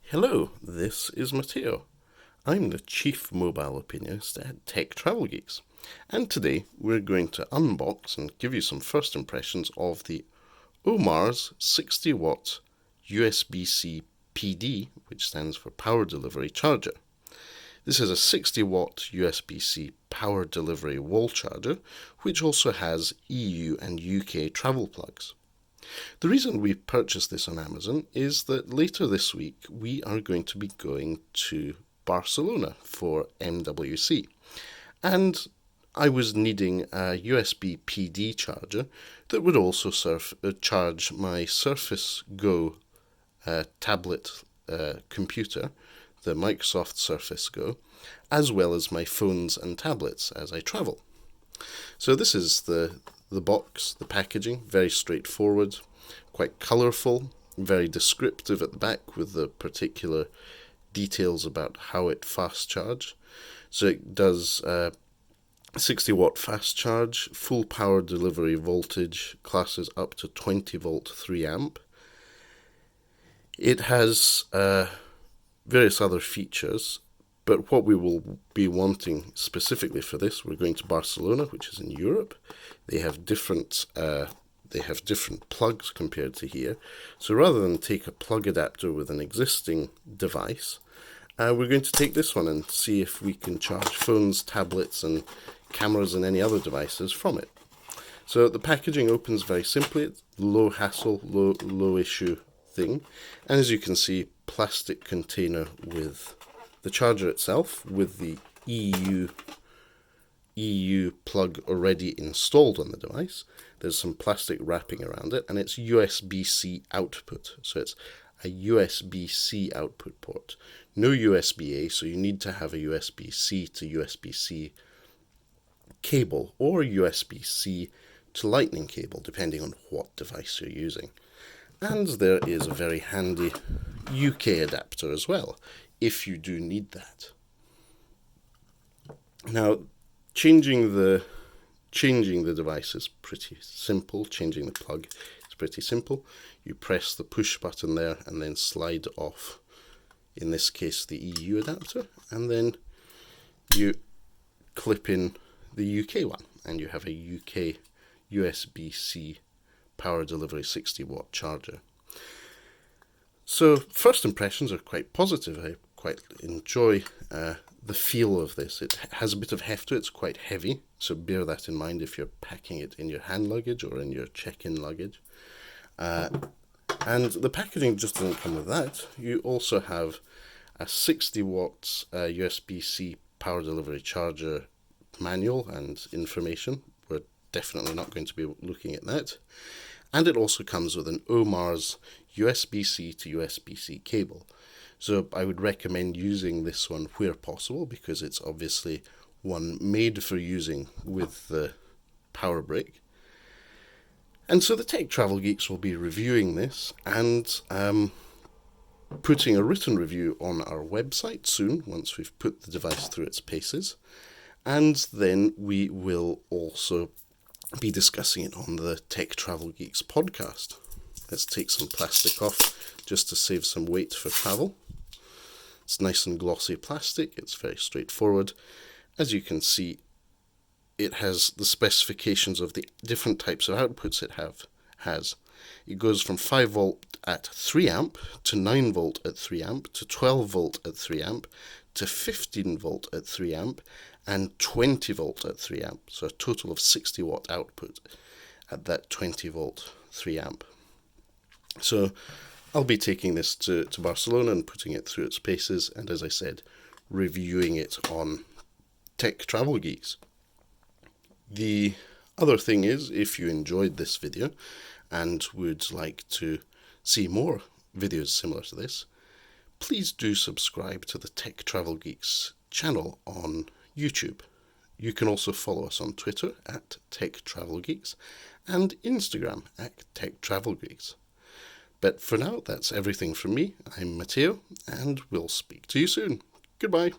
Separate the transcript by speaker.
Speaker 1: Hello, this is Matteo. I'm the Chief Mobile Opinionist at Tech Travel Geeks, and today we're going to unbox and give you some first impressions of the Omars 60-watt USB-C PD, which stands for Power Delivery Charger. This is a 60-watt USB-C power delivery wall charger, which also has EU and UK travel plugs. The reason we purchased this on Amazon is that later this week we are going to be going to Barcelona for MWC, and I was needing a USB PD charger that would also charge my Surface Go tablet computer, the Microsoft Surface Go, as well as my phones and tablets as I travel. So this is the box, the packaging, very straightforward, quite colourful, very descriptive at the back with the particular details about how it fast charge. So it does 60-watt fast charge, full power delivery voltage, classes up to 20 volt 3 amp. It has various other features, but what we will be wanting specifically for this, we're going to Barcelona, which is in Europe. They have different plugs compared to here. So rather than take a plug adapter with an existing device, we're going to take this one and see if we can charge phones, tablets, and cameras and any other devices from it. So the packaging opens very simply. It's low hassle, low issue thing. And as you can see, plastic container with the charger itself, with the EU plug already installed on the device. There's some plastic wrapping around it, and it's USB-C output. So it's a USB-C output port. No USB-A, so you need to have a USB-C to USB-C cable, or USB-C to Lightning cable, depending on what device you're using. And there is a very handy UK adapter as well, if you do need that. Now, changing the device is pretty simple. Changing the plug is pretty simple. You press the push button there and then slide off, in this case, the EU adapter, and then you clip in the UK one, and you have a UK USB-C power delivery 60-watt charger. So first impressions are quite positive. I quite enjoy the feel of this. It has a bit of heft to it. It's quite heavy, so bear that in mind if you're packing it in your hand luggage or in your check-in luggage. And the packaging just doesn't come with that. You also have a 60 watts USB-C power delivery charger manual and information. We're definitely not going to be looking at that. And it also comes with an Omars USB-C to USB-C cable. So I would recommend using this one where possible, because it's obviously one made for using with the power brick. And so the Tech Travel Geeks will be reviewing this and putting a written review on our website soon, once we've put the device through its paces. And then we will also be discussing it on the Tech Travel Geeks podcast. Let's take some plastic off just to save some weight for travel. It's nice and glossy plastic. It's very straightforward. As you can see, it has the specifications of the different types of outputs it has. It goes from 5 volt at 3 amp to 9 volt at 3 amp to 12 volt at 3 amp to 15 volt at 3 amp and 20 volt at 3 amp. So a total of 60 watt output at that 20 volt 3 amp. So I'll be taking this to Barcelona and putting it through its paces, and as I said, reviewing it on Tech Travel Geeks. The other thing is, if you enjoyed this video and would like to see more videos similar to this, please do subscribe to the Tech Travel Geeks channel on YouTube. You can also follow us on Twitter at Tech Travel Geeks and Instagram at Tech Travel Geeks. But for now, that's everything from me. I'm Matteo, and we'll speak to you soon. Goodbye.